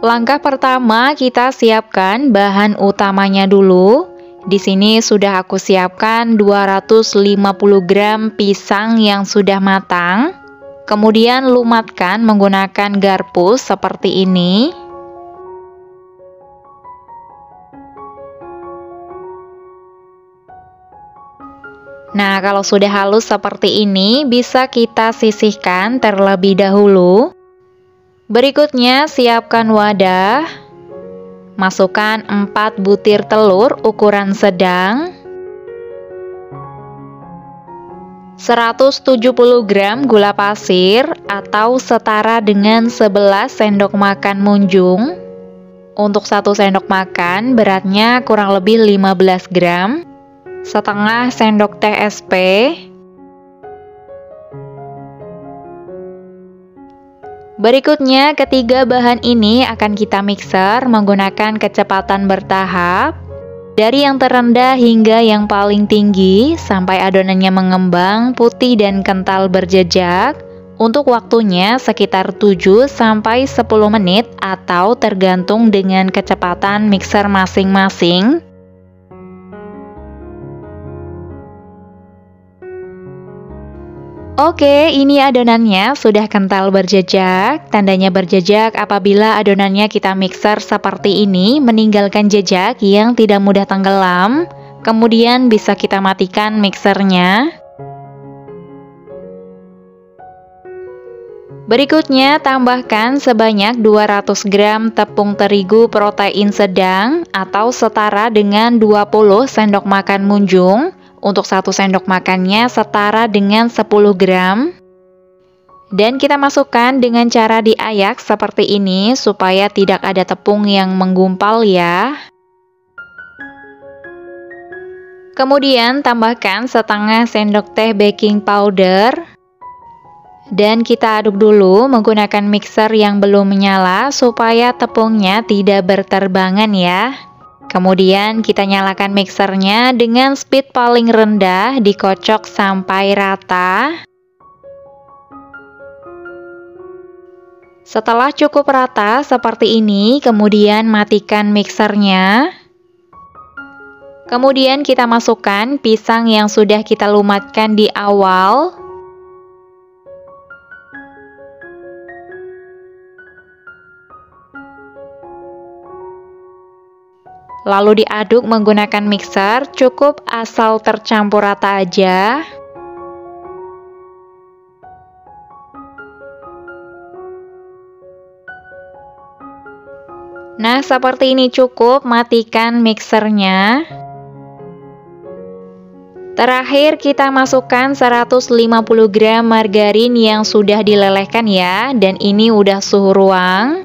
Langkah pertama, kita siapkan bahan utamanya dulu. Di sini sudah aku siapkan 250 gram pisang yang sudah matang. Kemudian lumatkan menggunakan garpu seperti ini. Nah, kalau sudah halus seperti ini, bisa kita sisihkan terlebih dahulu. Berikutnya, siapkan wadah. Masukkan 4 butir telur ukuran sedang. 170 gram gula pasir atau setara dengan 11 sendok makan munjung. Untuk 1 sendok makan, beratnya kurang lebih 15 gram. Setengah sendok teh SP, berikutnya ketiga bahan ini akan kita mixer menggunakan kecepatan bertahap dari yang terendah hingga yang paling tinggi sampai adonannya mengembang putih dan kental berjejak. Untuk waktunya sekitar 7-10 menit atau tergantung dengan kecepatan mixer masing-masing. Oke, ini adonannya sudah kental berjejak. Tandanya berjejak apabila adonannya kita mixer seperti ini, meninggalkan jejak yang tidak mudah tenggelam. Kemudian bisa kita matikan mixernya. Berikutnya, tambahkan sebanyak 200 gram tepung terigu protein sedang atau setara dengan 20 sendok makan munjung. Untuk 1 sendok makannya setara dengan 10 gram. Dan kita masukkan dengan cara diayak seperti ini supaya tidak ada tepung yang menggumpal ya. Kemudian tambahkan setengah sendok teh baking powder. Dan kita aduk dulu menggunakan mixer yang belum menyala supaya tepungnya tidak berterbangan ya. Kemudian kita nyalakan mixernya dengan speed paling rendah, dikocok sampai rata. Setelah cukup rata seperti ini, kemudian matikan mixernya. Kemudian kita masukkan pisang yang sudah kita lumatkan di awal. Lalu diaduk menggunakan mixer, cukup asal tercampur rata aja. Nah, seperti ini cukup, matikan mixernya. Terakhir kita masukkan 150 gram margarin yang sudah dilelehkan ya, dan ini udah suhu ruang.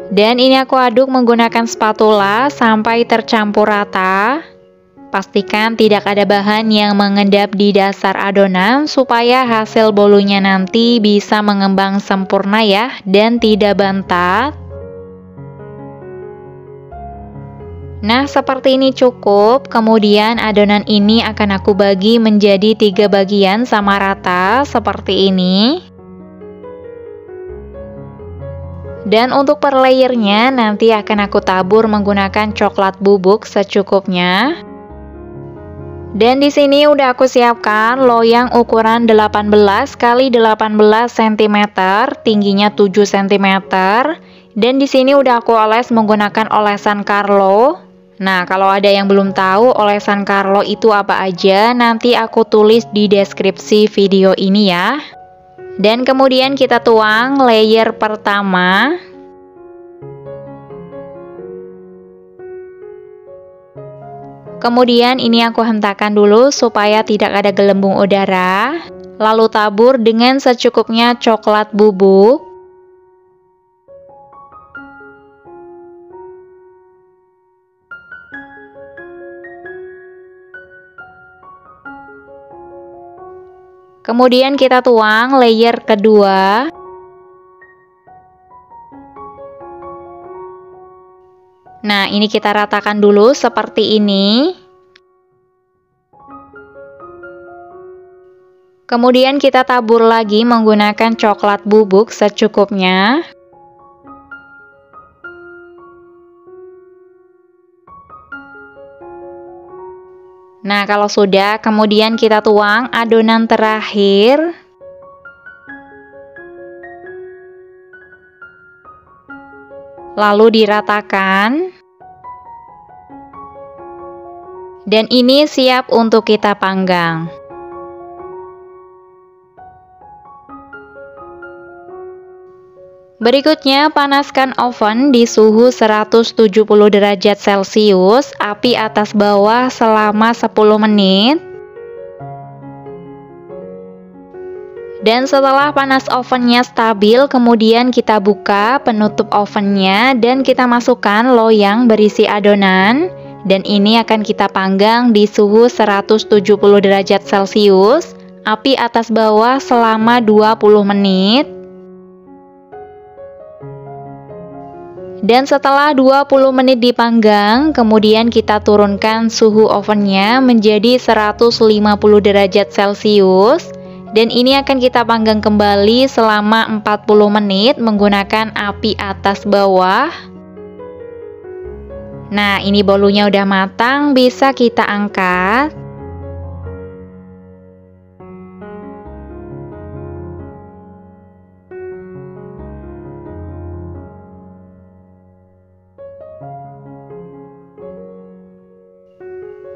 Dan ini aku aduk menggunakan spatula sampai tercampur rata. Pastikan tidak ada bahan yang mengendap di dasar adonan supaya hasil bolunya nanti bisa mengembang sempurna ya dan tidak bantat. Nah, seperti ini cukup. Kemudian adonan ini akan aku bagi menjadi 3 bagian sama rata seperti ini. Dan untuk per layernya nanti akan aku tabur menggunakan coklat bubuk secukupnya. Dan di sini udah aku siapkan loyang ukuran 18 x 18 cm, tingginya 7 cm. Dan di sini udah aku oles menggunakan olesan Carlo. Nah, kalau ada yang belum tahu olesan Carlo itu apa aja, nanti aku tulis di deskripsi video ini ya. Dan kemudian kita tuang layer pertama. Kemudian ini aku hentakan dulu supaya tidak ada gelembung udara. Lalu tabur dengan secukupnya coklat bubuk. Kemudian kita tuang layer kedua. Nah, ini kita ratakan dulu seperti ini. Kemudian kita tabur lagi menggunakan coklat bubuk secukupnya. Nah, kalau sudah, kemudian kita tuang adonan terakhir. Lalu diratakan. Dan ini siap untuk kita panggang. Berikutnya, panaskan oven di suhu 170 derajat Celcius, api atas bawah selama 10 menit. Dan setelah panas ovennya stabil, kemudian kita buka penutup ovennya dan kita masukkan loyang berisi adonan. Dan ini akan kita panggang di suhu 170 derajat Celcius, api atas bawah selama 20 menit. Dan setelah 20 menit dipanggang, kemudian kita turunkan suhu ovennya menjadi 150 derajat Celcius. Dan ini akan kita panggang kembali selama 40 menit menggunakan api atas bawah. Nah, ini bolunya udah matang, bisa kita angkat.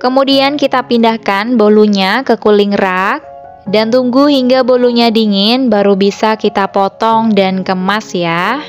Kemudian kita pindahkan bolunya ke cooling rack dan tunggu hingga bolunya dingin baru bisa kita potong dan kemas ya.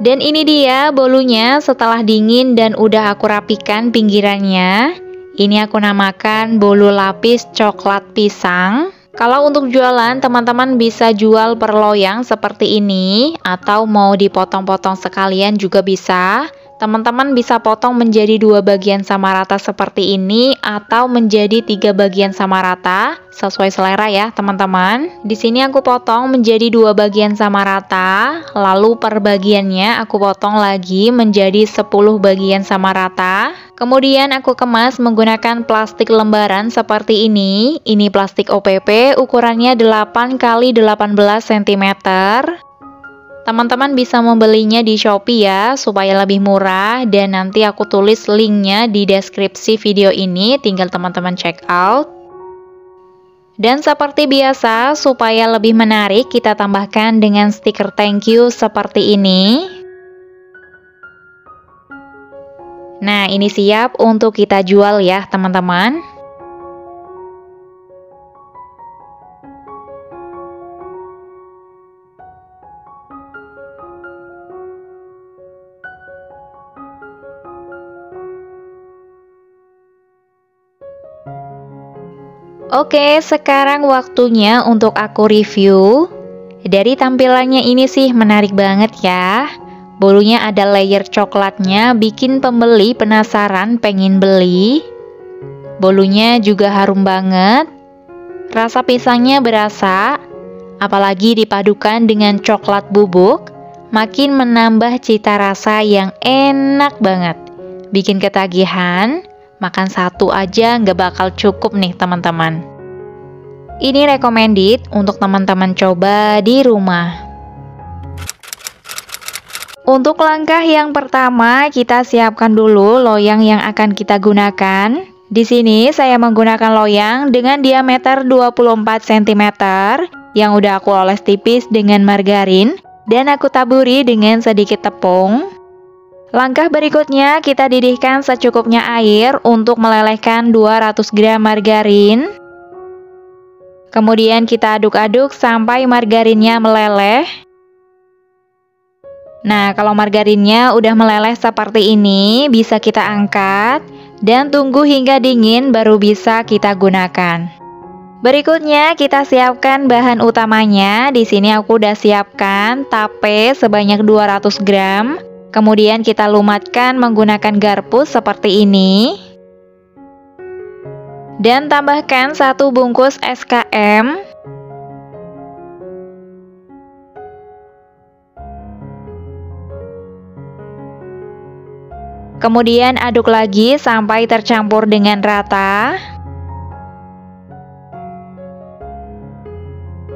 Dan ini dia bolunya setelah dingin dan udah aku rapikan pinggirannya. Ini aku namakan bolu lapis coklat pisang. Kalau untuk jualan, teman-teman bisa jual per loyang seperti ini atau mau dipotong-potong sekalian juga bisa. Teman-teman bisa potong menjadi 2 bagian sama rata seperti ini atau menjadi 3 bagian sama rata, sesuai selera ya teman-teman. Di sini aku potong menjadi 2 bagian sama rata, lalu per bagiannya aku potong lagi menjadi 10 bagian sama rata. Kemudian aku kemas menggunakan plastik lembaran seperti ini. Ini plastik OPP, ukurannya 8 x 18 cm. Teman-teman bisa membelinya di Shopee ya, supaya lebih murah, dan nanti aku tulis linknya di deskripsi video ini, tinggal teman-teman check out. Dan seperti biasa, supaya lebih menarik, kita tambahkan dengan stiker thank you seperti ini. Nah, ini siap untuk kita jual ya teman-teman. Oke, sekarang waktunya untuk aku review. Dari tampilannya ini sih menarik banget ya. Bolunya ada layer coklatnya, bikin pembeli penasaran pengen beli. Bolunya juga harum banget. Rasa pisangnya berasa, apalagi dipadukan dengan coklat bubuk, makin menambah cita rasa yang enak banget. Bikin ketagihan. Makan satu aja nggak bakal cukup nih teman-teman. Ini recommended untuk teman-teman coba di rumah. Untuk langkah yang pertama, kita siapkan dulu loyang yang akan kita gunakan. Di sini saya menggunakan loyang dengan diameter 24 cm yang udah aku oles tipis dengan margarin dan aku taburi dengan sedikit tepung. Langkah berikutnya, kita didihkan secukupnya air untuk melelehkan 200 gram margarin. Kemudian kita aduk-aduk sampai margarinnya meleleh. Nah, kalau margarinnya udah meleleh seperti ini, bisa kita angkat dan tunggu hingga dingin baru bisa kita gunakan. Berikutnya, kita siapkan bahan utamanya. Di sini aku udah siapkan tape sebanyak 200 gram. Kemudian kita lumatkan menggunakan garpu seperti ini. Dan tambahkan 1 bungkus SKM. Kemudian aduk lagi sampai tercampur dengan rata.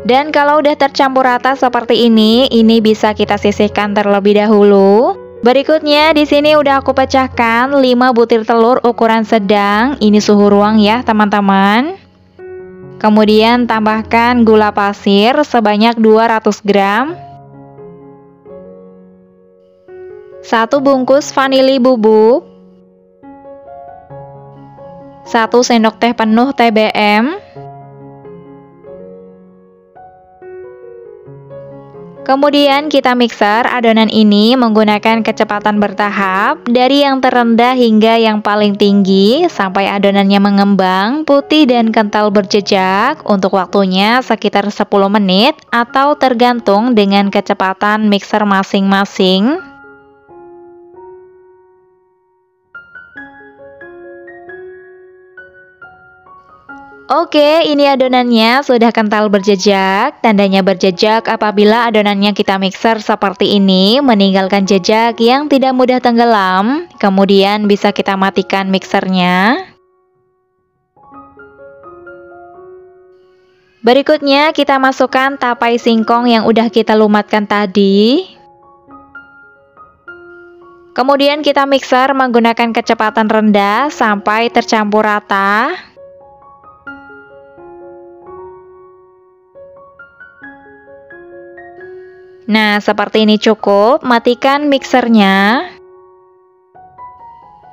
Dan kalau udah tercampur rata seperti ini bisa kita sisihkan terlebih dahulu. Berikutnya di sini udah aku pecahkan 5 butir telur ukuran sedang. Ini suhu ruang ya, teman-teman. Kemudian tambahkan gula pasir sebanyak 200 gram. 1 bungkus vanili bubuk. 1 sendok teh penuh TBM. Kemudian kita mixer adonan ini menggunakan kecepatan bertahap dari yang terendah hingga yang paling tinggi sampai adonannya mengembang, putih dan kental berjejak. Untuk waktunya sekitar 10 menit atau tergantung dengan kecepatan mixer masing-masing. Oke, ini adonannya sudah kental berjejak. Tandanya berjejak apabila adonannya kita mixer seperti ini, meninggalkan jejak yang tidak mudah tenggelam. Kemudian bisa kita matikan mixernya. Berikutnya kita masukkan tapai singkong yang udah kita lumatkan tadi. Kemudian kita mixer menggunakan kecepatan rendah sampai tercampur rata. Nah, seperti ini cukup, matikan mixernya.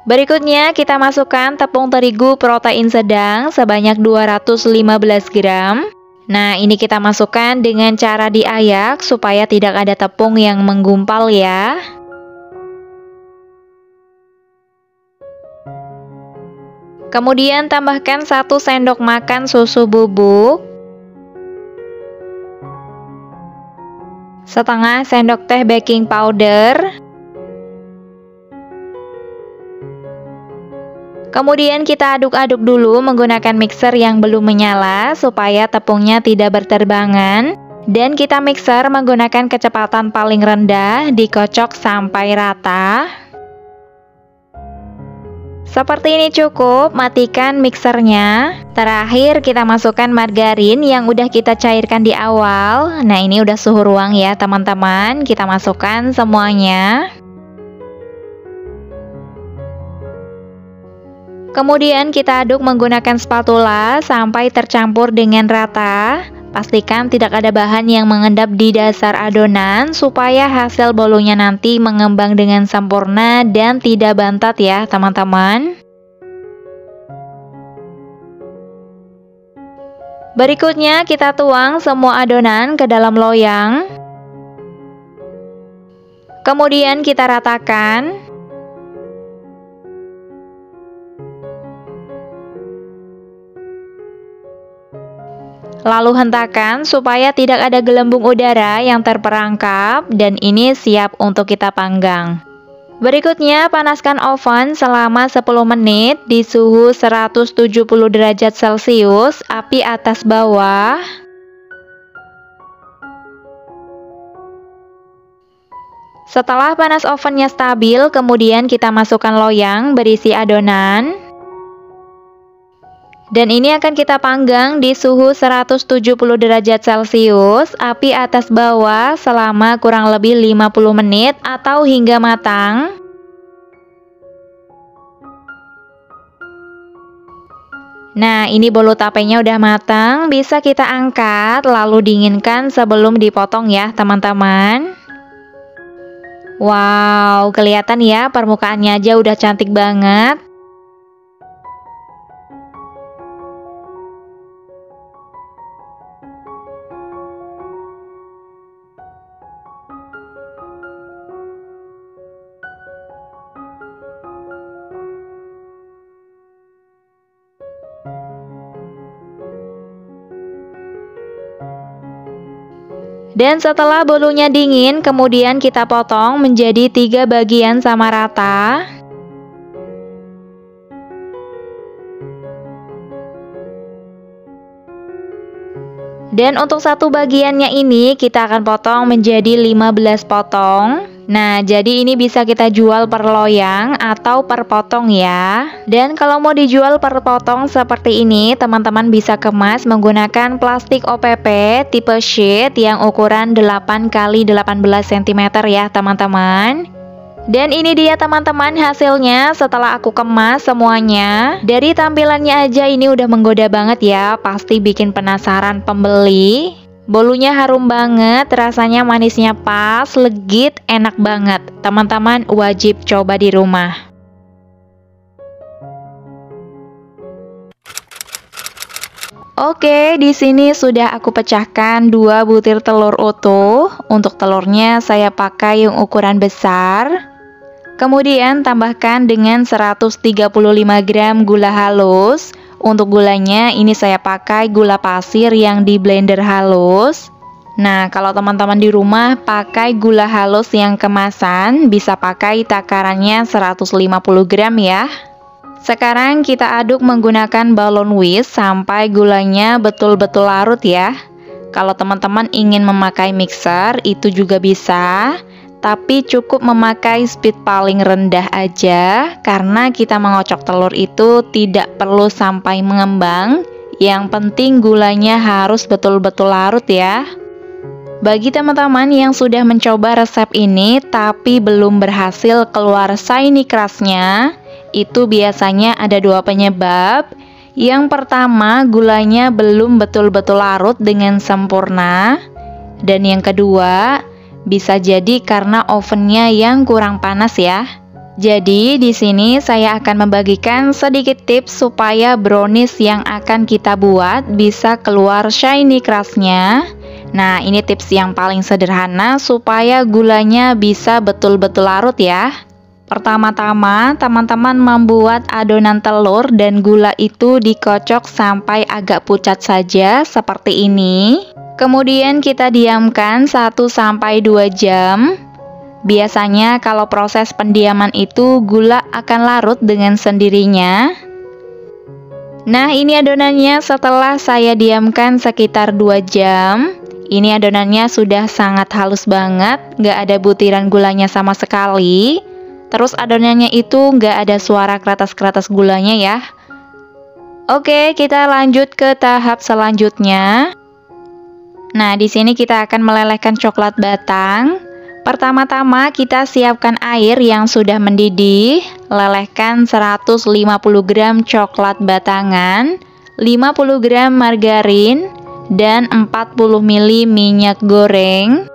Berikutnya kita masukkan tepung terigu protein sedang sebanyak 215 gram. Nah, ini kita masukkan dengan cara diayak supaya tidak ada tepung yang menggumpal ya. Kemudian tambahkan 1 sendok makan susu bubuk. Setengah sendok teh baking powder. Kemudian kita aduk-aduk dulu menggunakan mixer yang belum menyala supaya tepungnya tidak berterbangan. Dan kita mixer menggunakan kecepatan paling rendah, dikocok sampai rata. Seperti ini cukup, matikan mixernya. Terakhir kita masukkan margarin yang udah kita cairkan di awal. Nah, ini udah suhu ruang ya teman-teman. Kita masukkan semuanya. Kemudian kita aduk menggunakan spatula sampai tercampur dengan rata. Pastikan tidak ada bahan yang mengendap di dasar adonan supaya hasil bolunya nanti mengembang dengan sempurna dan tidak bantat ya teman-teman. Berikutnya kita tuang semua adonan ke dalam loyang. Kemudian kita ratakan. Lalu hentakan supaya tidak ada gelembung udara yang terperangkap dan ini siap untuk kita panggang. Berikutnya panaskan oven selama 10 menit di suhu 170 derajat Celcius, api atas bawah. Setelah panas ovennya stabil, kemudian kita masukkan loyang berisi adonan. Dan ini akan kita panggang di suhu 170 derajat Celcius, api atas bawah selama kurang lebih 50 menit atau hingga matang. Nah, ini bolu tapenya udah matang, bisa kita angkat lalu dinginkan sebelum dipotong ya teman-teman. Wow, kelihatan ya permukaannya aja udah cantik banget. Dan setelah bolunya dingin, kemudian kita potong menjadi 3 bagian sama rata. Dan untuk satu bagiannya ini kita akan potong menjadi 15 potong. Nah, jadi ini bisa kita jual per loyang atau per potong ya. Dan kalau mau dijual per potong seperti ini, teman-teman bisa kemas menggunakan plastik OPP tipe sheet yang ukuran 8 x 18 cm ya, teman-teman. Dan ini dia teman-teman hasilnya setelah aku kemas semuanya. Dari tampilannya aja ini udah menggoda banget ya, pasti bikin penasaran pembeli. Bolunya harum banget, rasanya manisnya pas, legit, enak banget. Teman-teman wajib coba di rumah. Oke, di sini sudah aku pecahkan 2 butir telur utuh. Untuk telurnya saya pakai yang ukuran besar. Kemudian tambahkan dengan 135 gram gula halus. Untuk gulanya ini saya pakai gula pasir yang di blender halus. Nah, kalau teman-teman di rumah pakai gula halus yang kemasan, bisa pakai takarannya 150 gram ya. Sekarang kita aduk menggunakan balon whisk sampai gulanya betul-betul larut ya. Kalau teman-teman ingin memakai mixer itu juga bisa. Tapi cukup memakai speed paling rendah aja, karena kita mengocok telur itu tidak perlu sampai mengembang. Yang penting gulanya harus betul-betul larut ya. Bagi teman-teman yang sudah mencoba resep ini tapi belum berhasil keluar shiny crust-nya, itu biasanya ada 2 penyebab. Yang pertama, gulanya belum betul-betul larut dengan sempurna. Dan yang kedua, bisa jadi karena ovennya yang kurang panas ya. Jadi di sini saya akan membagikan sedikit tips supaya brownies yang akan kita buat bisa keluar shiny crust-nya. Nah, ini tips yang paling sederhana supaya gulanya bisa betul-betul larut ya. Pertama-tama, teman-teman membuat adonan telur dan gula itu dikocok sampai agak pucat saja seperti ini. Kemudian kita diamkan 1-2 jam. Biasanya kalau proses pendiaman itu gula akan larut dengan sendirinya. Nah, ini adonannya setelah saya diamkan sekitar 2 jam. Ini adonannya sudah sangat halus banget, nggak ada butiran gulanya sama sekali. Terus adonannya itu nggak ada suara keratas-keratas gulanya ya. Oke, kita lanjut ke tahap selanjutnya. Nah, di sini kita akan melelehkan coklat batang. Pertama-tama kita siapkan air yang sudah mendidih. Lelehkan 150 gram coklat batangan, 50 gram margarin, dan 40 ml minyak goreng.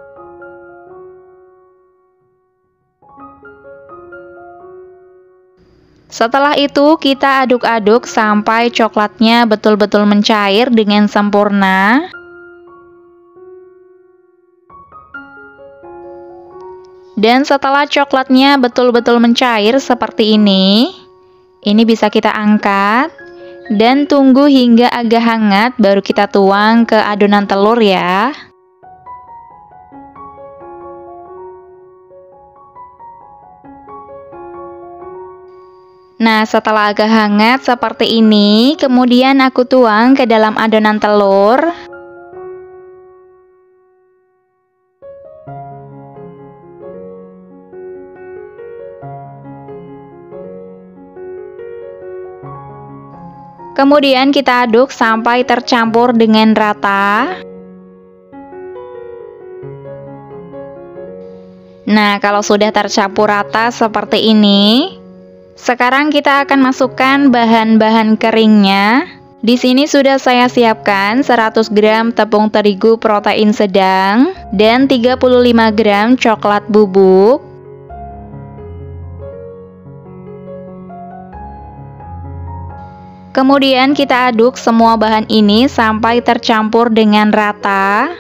Setelah itu kita aduk-aduk sampai coklatnya betul-betul mencair dengan sempurna. Dan setelah coklatnya betul-betul mencair seperti ini bisa kita angkat dan tunggu hingga agak hangat baru kita tuang ke adonan telur ya. Nah, setelah agak hangat seperti ini, kemudian aku tuang ke dalam adonan telur. Kemudian kita aduk sampai tercampur dengan rata. Nah, kalau sudah tercampur rata seperti ini, sekarang kita akan masukkan bahan-bahan keringnya. Di sini sudah saya siapkan 100 gram tepung terigu protein sedang dan 35 gram coklat bubuk. Kemudian kita aduk semua bahan ini sampai tercampur dengan rata.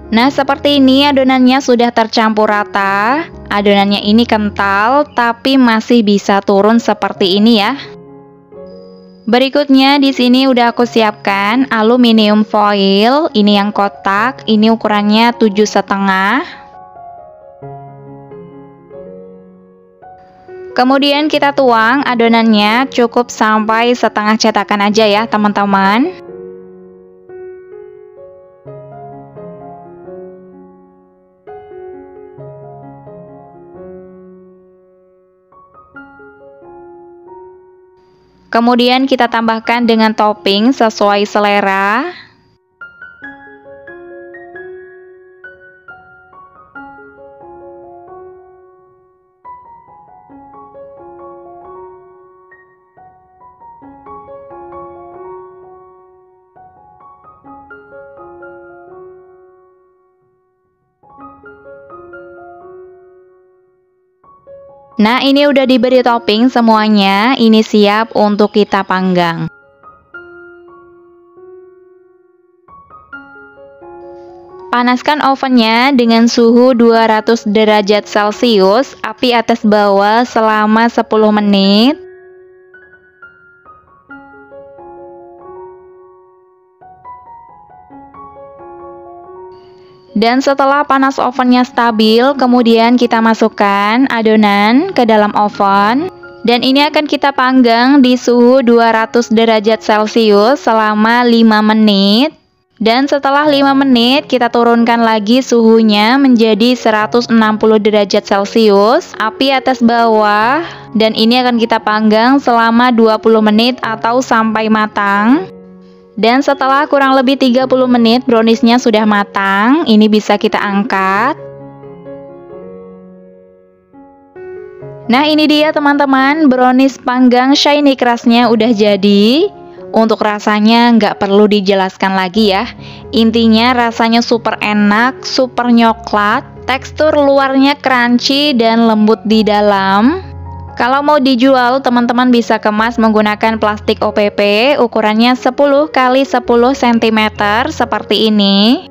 Nah, seperti ini adonannya sudah tercampur rata. Adonannya ini kental tapi masih bisa turun seperti ini ya. Berikutnya di sini udah aku siapkan aluminium foil. Ini yang kotak, ini ukurannya 7,5. Kemudian kita tuang adonannya cukup sampai setengah cetakan aja ya teman-teman. Kemudian kita tambahkan dengan topping sesuai selera. Nah, ini udah diberi topping semuanya, ini siap untuk kita panggang. Panaskan ovennya dengan suhu 200 derajat Celcius, api atas bawah selama 10 menit. Dan setelah panas ovennya stabil, kemudian kita masukkan adonan ke dalam oven. Dan ini akan kita panggang di suhu 200 derajat Celcius selama 5 menit. Dan setelah 5 menit, kita turunkan lagi suhunya menjadi 160 derajat Celcius, api atas bawah. Dan ini akan kita panggang selama 20 menit atau sampai matang. Dan setelah kurang lebih 30 menit browniesnya sudah matang, ini bisa kita angkat. Nah, ini dia teman-teman, brownies panggang shiny crustnya udah jadi. Untuk rasanya nggak perlu dijelaskan lagi ya. Intinya rasanya super enak, super nyoklat, tekstur luarnya crunchy dan lembut di dalam. Kalau mau dijual, teman-teman bisa kemas menggunakan plastik OPP ukurannya 10 x 10 cm seperti ini.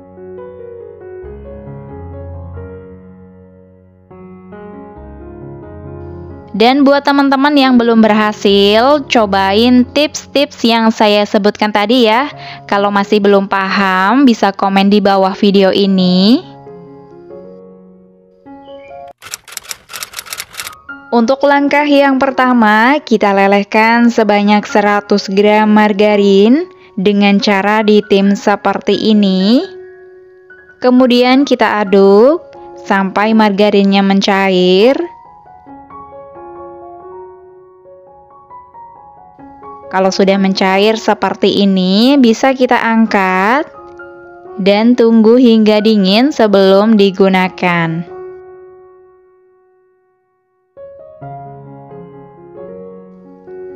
Dan buat teman-teman yang belum berhasil, cobain tips-tips yang saya sebutkan tadi ya. Kalau masih belum paham, bisa komen di bawah video ini. Untuk langkah yang pertama, kita lelehkan sebanyak 100 gram margarin dengan cara ditim seperti ini. Kemudian kita aduk sampai margarinnya mencair. Kalau sudah mencair seperti ini, bisa kita angkat dan tunggu hingga dingin sebelum digunakan.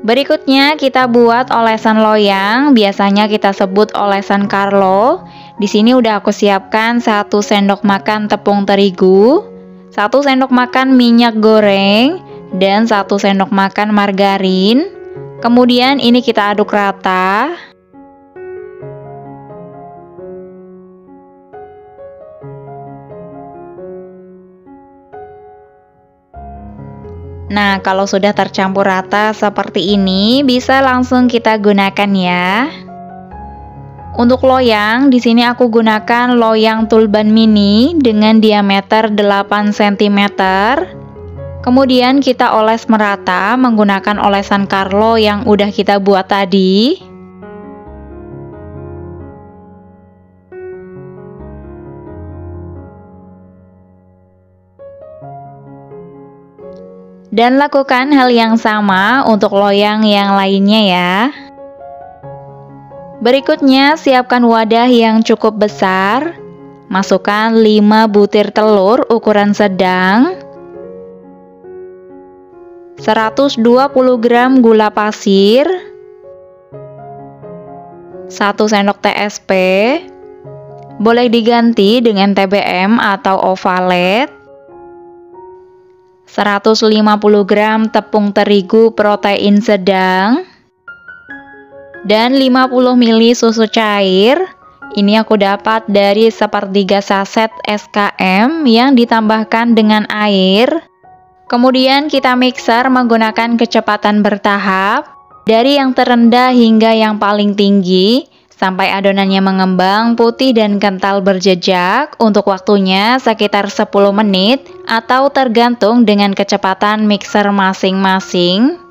Berikutnya kita buat olesan loyang, biasanya kita sebut olesan Carlo. Di sini udah aku siapkan 1 sendok makan tepung terigu, 1 sendok makan minyak goreng, dan 1 sendok makan margarin. Kemudian ini kita aduk rata. Nah, kalau sudah tercampur rata seperti ini, bisa langsung kita gunakan ya. Untuk loyang, di sini aku gunakan loyang Tulban Mini dengan diameter 8 cm. Kemudian kita oles merata menggunakan olesan Carlo yang udah kita buat tadi. Dan lakukan hal yang sama untuk loyang yang lainnya ya. Berikutnya, siapkan wadah yang cukup besar. Masukkan 5 butir telur ukuran sedang, 120 gram gula pasir, 1 sendok TSP, boleh diganti dengan TBM atau ovalet, 150 gram tepung terigu protein sedang, dan 50 ml susu cair. Ini aku dapat dari 1/3 saset SKM yang ditambahkan dengan air. Kemudian kita mixer menggunakan kecepatan bertahap, dari yang terendah hingga yang paling tinggi, sampai adonannya mengembang putih dan kental berjejak. Untuk waktunya sekitar 10 menit atau tergantung dengan kecepatan mixer masing-masing.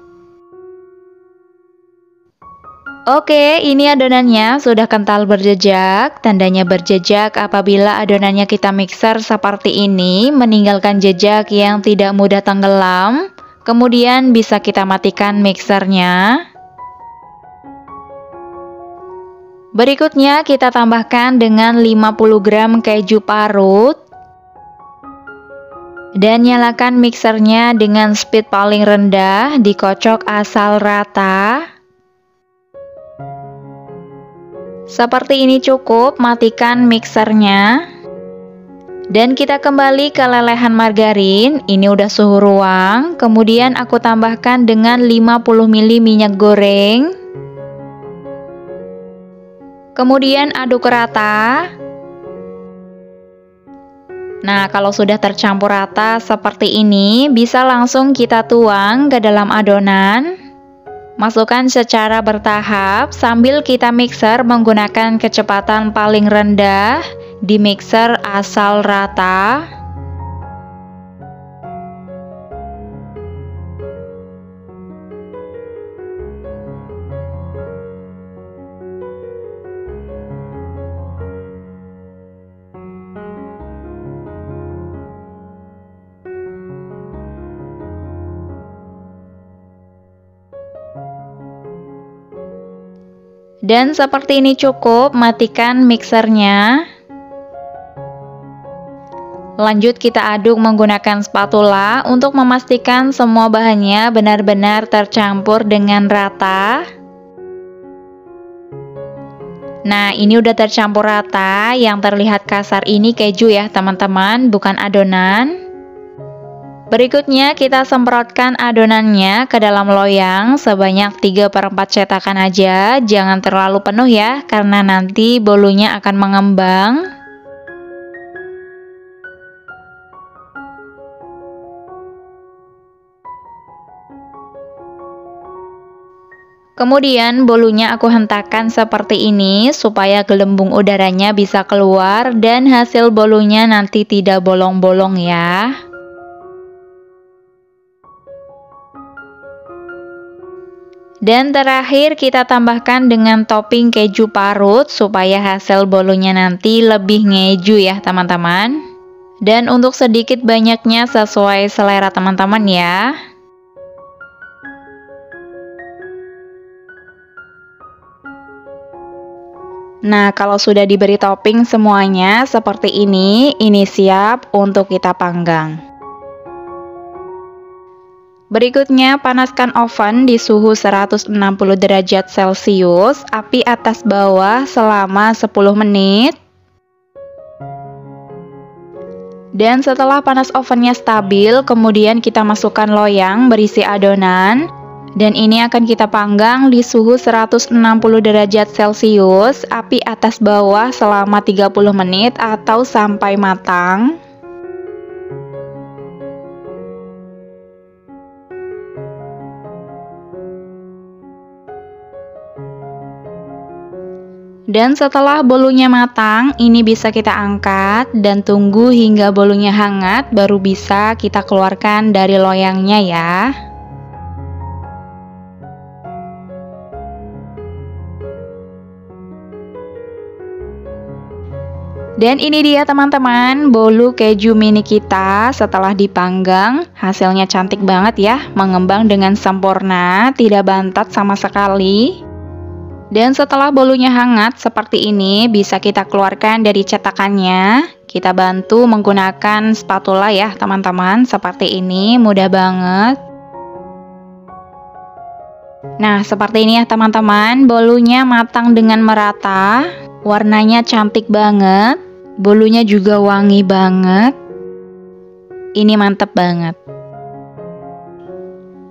Oke, ini adonannya sudah kental berjejak. Tandanya berjejak apabila adonannya kita mixer seperti ini, meninggalkan jejak yang tidak mudah tenggelam. Kemudian bisa kita matikan mixernya. Berikutnya kita tambahkan dengan 50 gram keju parut. Dan nyalakan mixernya dengan speed paling rendah, dikocok asal rata. Seperti ini cukup, matikan mixernya. Dan kita kembali ke lelehan margarin, ini udah suhu ruang. Kemudian aku tambahkan dengan 50 ml minyak goreng. Kemudian aduk rata. Nah, kalau sudah tercampur rata seperti ini, bisa langsung kita tuang ke dalam adonan. Masukkan secara bertahap sambil kita mixer menggunakan kecepatan paling rendah, di mixer asal rata. Dan seperti ini cukup, matikan mixernya. Lanjut kita aduk menggunakan spatula untuk memastikan semua bahannya benar-benar tercampur dengan rata. Nah, ini udah tercampur rata, yang terlihat kasar ini keju ya teman-teman, bukan adonan. Berikutnya kita semprotkan adonannya ke dalam loyang sebanyak 3/4 cetakan aja, jangan terlalu penuh ya, karena nanti bolunya akan mengembang. Kemudian bolunya aku hentakkan seperti ini supaya gelembung udaranya bisa keluar dan hasil bolunya nanti tidak bolong-bolong ya. Dan terakhir kita tambahkan dengan topping keju parut supaya hasil bolunya nanti lebih ngeju ya teman-teman. Dan untuk sedikit banyaknya sesuai selera teman-teman ya. Nah, kalau sudah diberi topping semuanya seperti ini siap untuk kita panggang. Berikutnya, panaskan oven di suhu 160 derajat Celcius, api atas bawah selama 10 menit. Dan setelah panas ovennya stabil, kemudian kita masukkan loyang berisi adonan. Dan ini akan kita panggang di suhu 160 derajat Celcius, api atas bawah selama 30 menit atau sampai matang. Dan setelah bolunya matang, ini bisa kita angkat dan tunggu hingga bolunya hangat, baru bisa kita keluarkan dari loyangnya ya. Dan ini dia teman-teman, bolu keju mini kita setelah dipanggang. Hasilnya cantik banget ya, mengembang dengan sempurna, tidak bantat sama sekali. Dan setelah bolunya hangat seperti ini, bisa kita keluarkan dari cetakannya. Kita bantu menggunakan spatula ya teman-teman, seperti ini, mudah banget. Nah, seperti ini ya teman-teman, bolunya matang dengan merata, warnanya cantik banget, bolunya juga wangi banget. Ini mantep banget.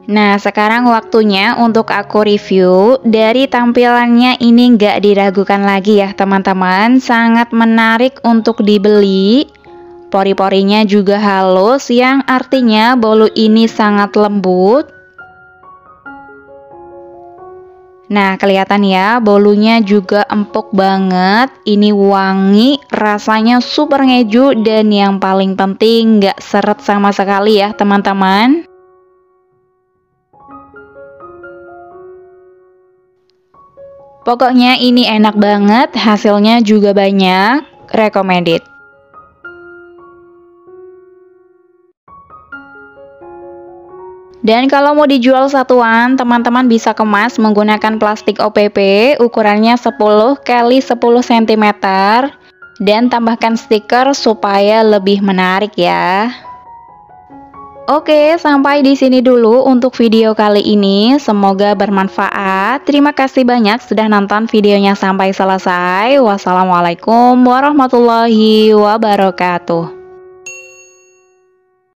Nah, sekarang waktunya untuk aku review. Dari tampilannya ini nggak diragukan lagi ya teman-teman, sangat menarik untuk dibeli. Pori-porinya juga halus, yang artinya bolu ini sangat lembut. Nah, kelihatan ya, bolunya juga empuk banget. Ini wangi, rasanya super ngeju, dan yang paling penting nggak seret sama sekali ya teman-teman. Pokoknya ini enak banget, hasilnya juga banyak, recommended. Dan kalau mau dijual satuan, teman-teman bisa kemas menggunakan plastik OPP ukurannya 10 x 10 cm dan tambahkan stiker supaya lebih menarik ya. Oke, sampai di sini dulu untuk video kali ini. Semoga bermanfaat. Terima kasih banyak sudah nonton videonya sampai selesai. Wassalamualaikum warahmatullahi wabarakatuh.